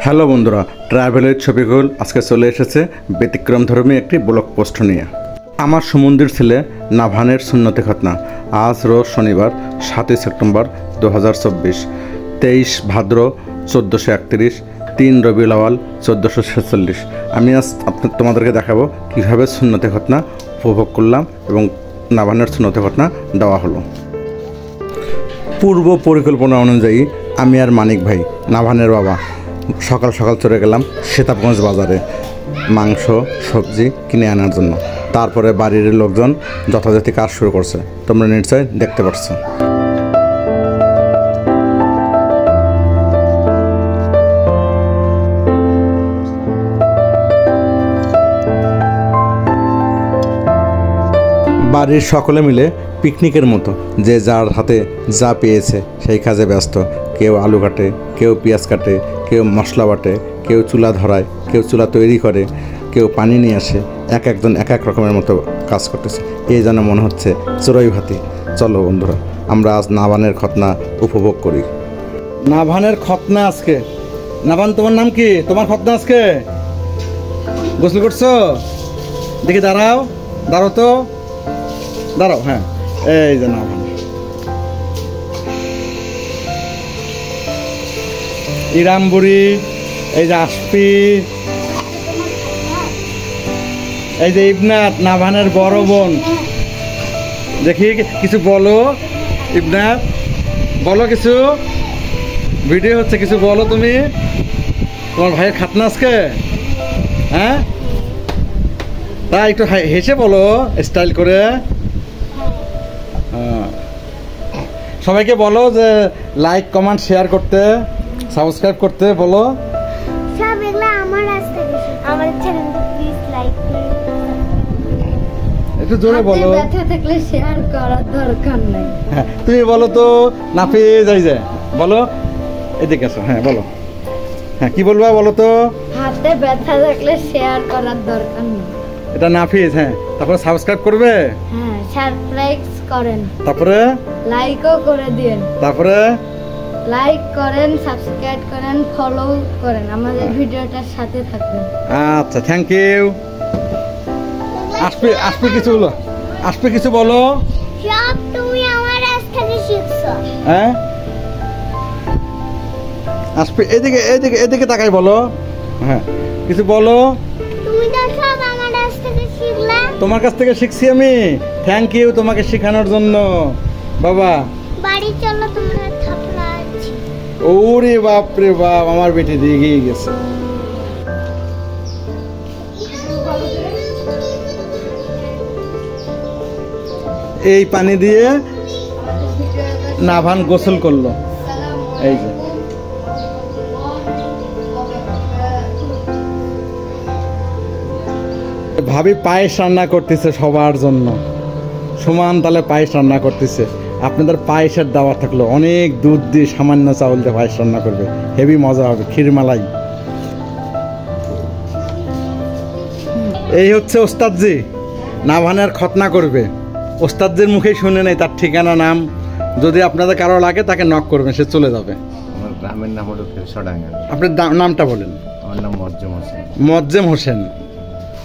Hello বন্ধুরা, ট্রাভেলের ছবিগুল আজকে চলে এসেছে ব্যতিক্রমধর্মী একটি ব্লগ পোস্ট নিয়ে। আমার সুমন্দির ছেলে নাভানের সুন্নতে খতনা আজ রোজ শনিবার 7 সেপ্টেম্বর 2024, 23 ভাদ্র 1431, 3 রবিউল আওয়াল 1446। আমি আজ তোমাদেরকে দেখাবো কীভাবে সুন্নতে খতনা উপভোগ করলাম এবং নাভানের সুন্নতে খতনা দেওয়া হলো। পূর্ব পরিকল্পনা অনুযায়ী আমি আর মানিক ভাই, নাভানের বাবা, সকাল সকাল চলে গেলাম সীতাবগঞ্জ বাজারে মাংস সবজি কিনে আনার জন্য। তারপরে বাড়ির লোকজন যথাযথ কাজ শুরু করছে, তোমরা নিশ্চয় দেখতে পাচ্ছ। বাড়ির সকলে মিলে পিকনিকের মতো যে যার হাতে যা পেয়েছে সেই কাজে ব্যস্ত। কেউ আলু কাটে, কেউ পেঁয়াজ কাটে, কেউ মশলা বাটে, কেউ চুলা ধরায়, কেউ চুলা তৈরি করে, কেউ পানি নিয়ে আসে। একজন এক এক রকমের মতো কাজ করতেছে। এই যেন মনে হচ্ছে চড়ুই ভাতি। চলো বন্ধুরা, আমরা আজ নাভানের খতনা উপভোগ করি। নাভানের খতনা আজকে। নাভান, তোমার নাম কি? তোমার খতনা আজকে গোসল করছো? দেখি দাঁড়াও, দাঁড়াও তো, দাঁড়াও। হ্যাঁ, এই যে নাভান। ইরামবুড়ি, এই যে আশপি, এই যে ইবনাত, নাভানের বড় বোন। দেখি কিছু বলো ইবনাত, বলো কিছু, ভিডিও হচ্ছে, কিছু বলো তুমি। তোমার ভাইয়ের খাতনা আজকে, হ্যাঁ? তা একটু হেসে বলো, স্টাইল করে। সবাইকে বলো যে লাইক কমেন্ট শেয়ার করতে, সাবস্ক্রাইব করতে বলো। একটু জোরে বলো। হ্যাঁ, তুমি বলো তো নাফিজ, এই যে বলো, এদিকে আসো। হ্যাঁ বলো, হ্যাঁ কি বলবা বলো তো। হাতে ব্যথা থাকলে শেয়ার করার দরকার নেই। এটা নাফিজ। হ্যাঁ, তারপরে সাবস্ক্রাইব করবে। হ্যাঁ, সাবস্ক্রাইব করেন, তারপরে লাইকও করে দিন, তারপরে লাইক করেন, সাবস্ক্রাইব করেন, ফলো করেন, আমাদের ভিডিওটার সাথে থাকবেন। আচ্ছা, থ্যাংক ইউ। আসবে কিছু বলো, আসবে কিছু বলো। সব তুমি আমার কাছ থেকে শিখছো। হ্যাঁ, আসবে এদিকে এদিকে এদিকে তাকাই বলো। হ্যাঁ, কিছু বলো। তুমি তো সব আমার কাছ থেকে শিখলা। তোমার কাছ থেকে শিখছি আমি। থ্যাংক ইউ তোমাকে শেখানোর জন্য বাবা। বাড়ি চলো, তোমরা থাপড়া আছে। ওরে বাপ রে বাপ, আমার বেটি দিয়ে গিয়ে গেছে। এই পানি দিয়ে নাভান গোসল করলো। এই যে ভাবি পায়েস রান্না করতেছে সবার জন্য, সমান তালে পায়েস রান্না করতেছে। আপনাদের পায়েসের দাওয়া থাকলো, অনেক দুধ দিয়ে সামান্য চাউল দিয়ে পায়েস রান্না করবে, হেভি মজা হবে, ক্ষীরমালাই। এই হচ্ছে ওস্তাদজি, নাভানের খতনা করবে। ওস্তাদজির মুখেই শুনে নেই তার ঠিকানা, নাম। যদি আপনাদের কারো লাগে তাকে নক করবেন, সে চলে যাবে। আমার গ্রামের নাম হলো ফেরশডাঙ্গা। আপনার নামটা বলেন। আমার নাম মজ্জেম হোসেন। মজ্জেম হোসেন।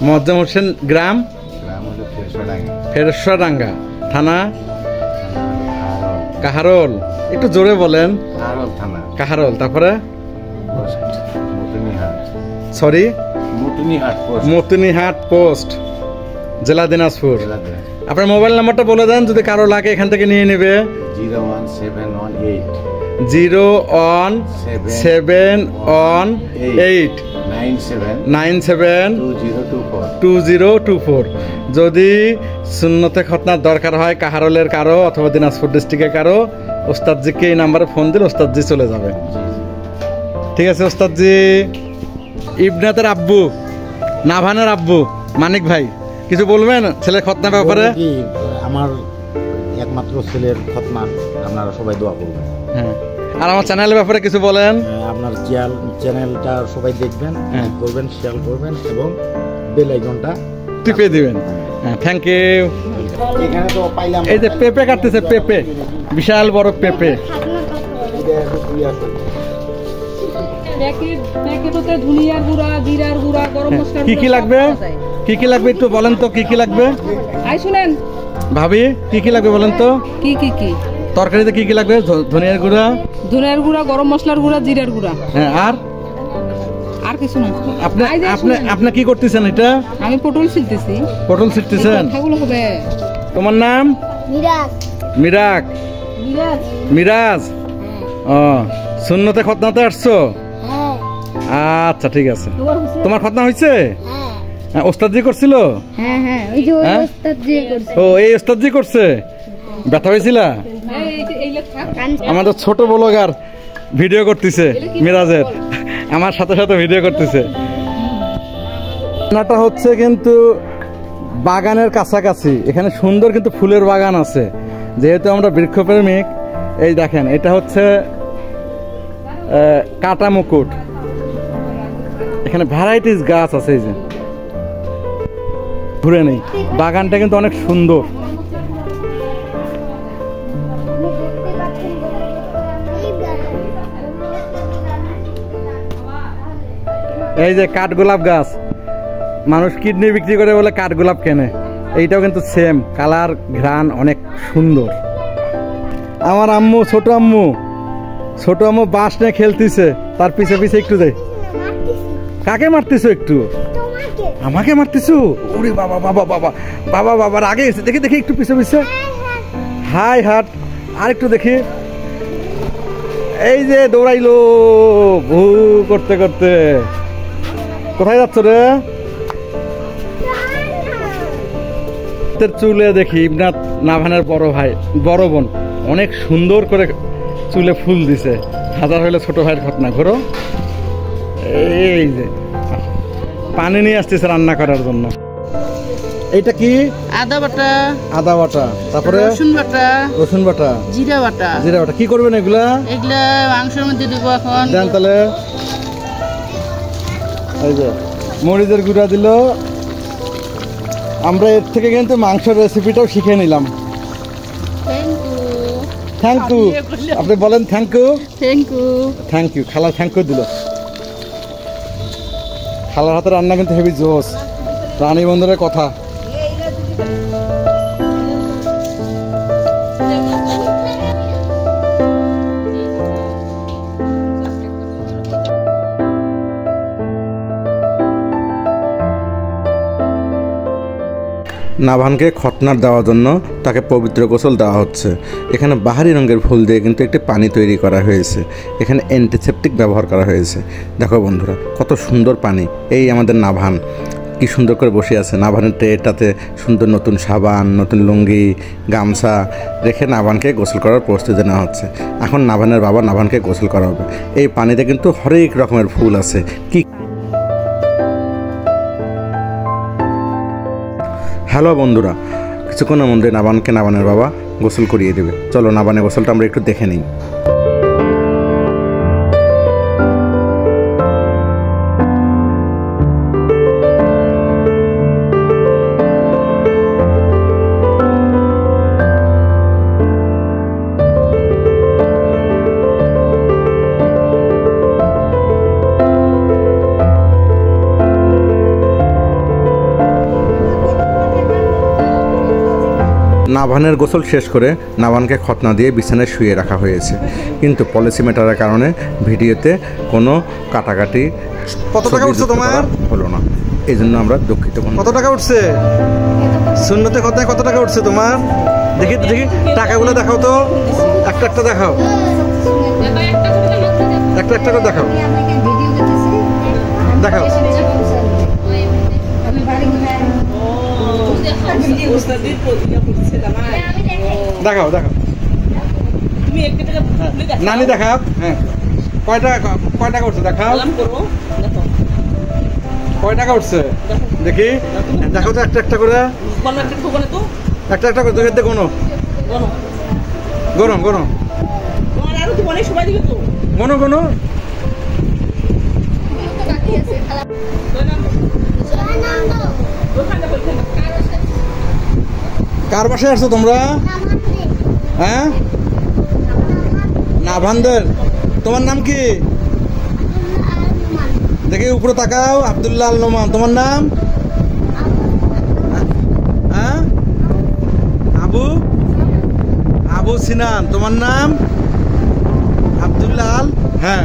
মজ্জেম হোসেন, গ্রাম? গ্রাম হলো ফেরশডাঙ্গা। ফেরশডাঙ্গা, থানা কাহারোল। একটু জোরে বলেন। কাহারোল থানা। কাহারোল, তারপরে Matunihat. Sorry, Matunihat post. Matunihat post, জেলা দিনাজপুর। জেলাতে। আপনার মোবাইল নাম্বারটা বলে দেন, যদি কারো লাগে এখান থেকে নিয়ে নেবে। 01718 01718 97 2024। যদি সুন্নতে খতনার দরকার হয় কাহারোলের কারো অথবা দিনাজপুর ডিস্ট্রিক্টের কারো, ওস্তাদজিকে এই নাম্বারে ফোন দিলে ওস্তাদজি চলে যাবে। ঠিক আছে ওস্তাদজি। ইবনাতের আব্বু, নাভানের আব্বু, মানিক ভাই, কিছু বলবেন ছেলের খতনার ব্যাপারে? আমার একমাত্র ছেলের খতনা, আপনারা সবাই দোয়া করবেন। হ্যাঁ, আর আমার চ্যানেলের ব্যাপারে কিছু বলেন। আপনার চ্যানেলটা সবাই দেখবেন, লাইক করবেন, শেয়ার করবেন এবং বেল আইকনটা টিপে দিবেন। হ্যাঁ, থ্যাংক ইউ। এখানে তো পাইলাম, এই যে পেঁপে কাটতেছে, পেঁপে, বিশাল বড় পেঁপে। প্যাকেটে ধনিয়ার গুঁড়া, জিরার গুঁড়া, গরম মশলার কি কি লাগবে? কি কি লাগবে একটু বলেন তো, কি কি লাগবে? আই শুনেন ভাবি কি কি লাগবে বলেন তো? কি কি কি তরকারিতে কি কি লাগবে? ধনিয়ার গুঁড়া, ধনিয়ার গুঁড়া, গরম মশলার গুঁড়া, জিরার গুঁড়া। হ্যাঁ, আর কিছু না। আপনি আপনি আপনি কি করতেছেন? এটা আমি পটল ছিলতেছি। পটল ছিটতেছেন? কথাগুলো হবে। তোমার নাম? মিরাজ। মিরাজ। মিরাজ। ও, সুন্নতে খতনাতে আসছো? আচ্ছা ঠিক আছে। তোমার খতনা হয়েছে? ওস্তাদজি করছিল? হ্যাঁ হ্যাঁ, ওই যে ওস্তাদজি করছে। ও, এই ওস্তাদজি করছে? ব্যথা হয়েছিল? আমাদের ছোট ব্লগার ভিডিও করতেছে মিরাজের, আমার সাথে সাথে ভিডিও করতেছে। রান্নাটা হচ্ছে কিন্তু বাগানের কাছাকাছি, এখানে সুন্দর কিন্তু ফুলের বাগান আছে। যেহেতু আমরা বৃক্ষপ্রেমিক, এই দেখেন এটা হচ্ছে কাটা মুকুট। এখানে ভ্যারাইটিস গাছ আছে, এই যে ঘুরে নেই, বাগানটা কিন্তু অনেক সুন্দর। এই যে কাঠগোলাপ গাছ, মানুষ কিডনি বিক্রি করে বলে কাঠগোলাপ কেনে, এইটাও কিন্তু সেম কালার, ঘ্রাণ অনেক সুন্দর। আমার আম্মু, ছোট আম্মু বাঁশ নিয়ে খেলতেছে, তার পিছে পিছে একটু যাই। কাকে মারতেছো? একটু আমাকে মারতেছো? ওরে বাবা বাবা বাবা বাবা বাবার আগে এসে দেখি দেখি একটু পিছে পিছে। হাই হাট, আর একটু দেখি। এই যে দৌড়াইলো ভু করতে করতে। কোথায় যাচ্ছ রে? চুলে দেখি ইবনাত নাভানের বড় ভাই, বড় বোন অনেক সুন্দর করে চুলে ফুল দিছে। হাজার হইলে ছোট ভাইয়ের ঘটনা। ঘোরো। এই যে পানি নিয়ে আসতেছে রান্না করার জন্য। এইটা কি? আদা বাটা। আদা বাটা, তারপরে রসুন বাটা, রসুন বাটা, জিরা বাটা। জিরা বাটা কি করবেন এগুলা? এগুলা মাংসের মধ্যে দিব এখন। দেন তাহলে। এই যে মরিচের গুঁড়া দিল। আমরা এর থেকে কিন্তু মাংসের রেসিপিটাও শিখে নিলাম। Thank you. আপনি বলেন thank you. Thank you. Thank you. খালা থ্যাংক ইউ দিল। খালার হাতে রান্না কিন্তু হেভি জোস। রানী বন্ধুরের কথা। নাভানকে খতনার দেওয়ার জন্য তাকে পবিত্র গোসল দেওয়া হচ্ছে। এখানে বাহারি রঙের ফুল দিয়ে কিন্তু একটি পানি তৈরি করা হয়েছে। এখানে অ্যান্টিসেপটিক ব্যবহার করা হয়েছে। দেখো বন্ধুরা কত সুন্দর পানি। এই আমাদের নাভান কি সুন্দর করে বসে আছে। নাভানের ট্রেটাতে সুন্দর নতুন সাবান, নতুন লুঙ্গি, গামছা রেখে নাভানকে গোসল করার প্রস্তুতি নেওয়া হচ্ছে। এখন নাভানের বাবা নাভানকে গোসল করা হবে। এই পানিতে কিন্তু হরেক রকমের ফুল আছে। কি হ্যালো বন্ধুরা, কিছুক্ষণের মধ্যে নাভানের বাবা গোসল করিয়ে দেবে। চলো নাভানের গোসলটা আমরা একটু দেখে নিই। নাভানের গোসল শেষ করে নাভানকে খতনা দিয়ে বিছানায় শুয়ে রাখা হয়েছে, কিন্তু পলিসি ম্যাটারের কারণে ভিডিওতে কোনো কাটাকাটি কত টাকা উঠছে তোমার হলো না, এই জন্য আমরা দুঃখিত। কত টাকা উঠছে সুন্নতে খতনায়? কত টাকা উঠছে তোমার? দেখি দেখি টাকাগুলো দেখাও তো, একটা একটা দেখাও, একটা একটা করে দেখাও, দেখাও দেখাও দেখাও নানি দেখাও। হ্যাঁ কয় টাকা উঠছে দেখাও, কয় টাকা উঠছে দেখি, দেখো তো একটা একটা করে, একটা একটা করে দুই হাতে গোনো, গোনো গোনো গোনো গোনো। কার বাসায় আসছো তোমরা? হ্যাঁ নাভানদের। তোমার নাম কি? দেখি উপরে তাকাও। আব্দুল্লাহ আল নোমান, তোমার নাম? হ্যাঁ, আবু আবু সিনান। তোমার নাম? আব্দুল্লাহ আল, হ্যাঁ,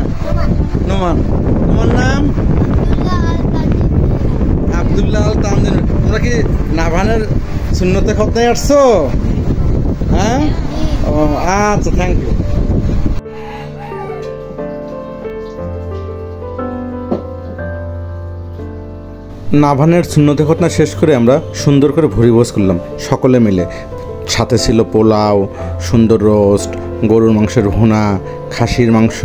নোমান। তোমার নাম? আব্দুল্লাহ আল তামদিন। তোমরা কি নাভানের সুন্নতে খতনায় আসছো? হ্যাঁ, ও আচ্ছা, থ্যাংক ইউ। নাভানের সুন্নতে খতনা শেষ করে আমরা সুন্দর করে ভুরিভোজ করলাম সকলে মিলে। সাথে ছিল পোলাও, সুন্দর রোস্ট, গরুর মাংসের ভুনা, খাসির মাংস,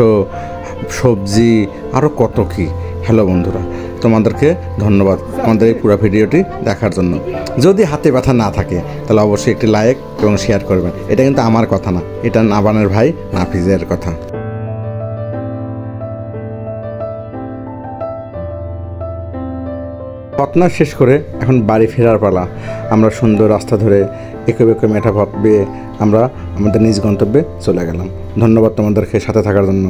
সবজি, আরও কত কি। হ্যালো বন্ধুরা, তোমাদেরকে ধন্যবাদ আমাদের এই পুরো ভিডিওটি দেখার জন্য। যদি হাতে ব্যথা না থাকে তাহলে অবশ্যই একটি লাইক এবং শেয়ার করবেন। এটা কিন্তু আমার কথা না, এটা নাভানের ভাই নাফিজের কথা। খতনা শেষ করে এখন বাড়ি ফেরার পালা। আমরা সুন্দর রাস্তা ধরে এঁকে বেঁকে মেঠা পথ বেয়ে আমরা আমাদের নিজ গন্তব্যে চলে গেলাম। ধন্যবাদ তোমাদেরকে সাথে থাকার জন্য।